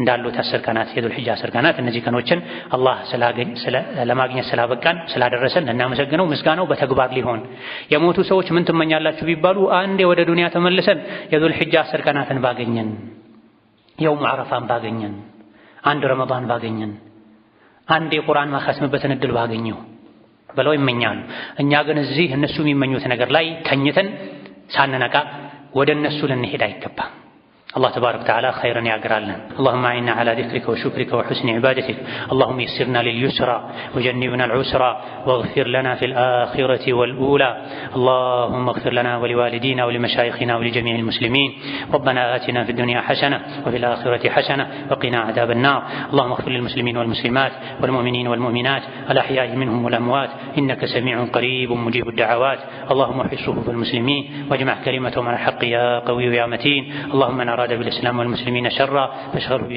እንዳሉት 10 ቀናት የዙል ሒጃ 10 ቀናት እነዚህ ቀኖችን አላህ ለማግኘት ስላበቃን ስላደረሰን እናመሰግነው። ምስጋናው በተግባር ሊሆን የሞቱ ሰዎች ምን ትመኛላችሁ ቢባሉ አንዴ ወደ ዱንያ ተመልሰን የዙል ሒጃ 10 ቀናትን ባገኘን፣ የውም ዓረፋን ባገኘን፣ አንድ ረመዳን ባገኘን፣ አንድ የቁርአን ማኻስምበትን እድል ባገኘው ብለው ይመኛሉ። እኛ ግን እዚህ እነሱ የሚመኙት ነገር ላይ ተኝተን ሳንነቃ ወደ እነሱ ልንሄድ አይገባም። الله تبارك وتعالى خيرا يعقرالنا. اللهم أعنا على ذكرك وشكرك وحسن عبادتك. اللهم يسرنا لليسرى وجنبنا العسرى واغفر لنا في الآخرة والأولى. اللهم اغفر لنا ولوالدينا ولمشايخنا ولجميع المسلمين. ربنا آتنا في الدنيا حسنة وفي الآخرة حسنة وقنا عذاب النار. اللهم اغفر للمسلمين والمسلمات والمؤمنين والمؤمنات الأحياء منهم والأموات إنك سميع قريب مجيب الدعوات. اللهم احفظ صفوف المسلمين واجمع كلمتهم على الحق يا قوي يا متين. اللهم من أراد بالإسلام والمسلمين شرا فاشغله بنفسه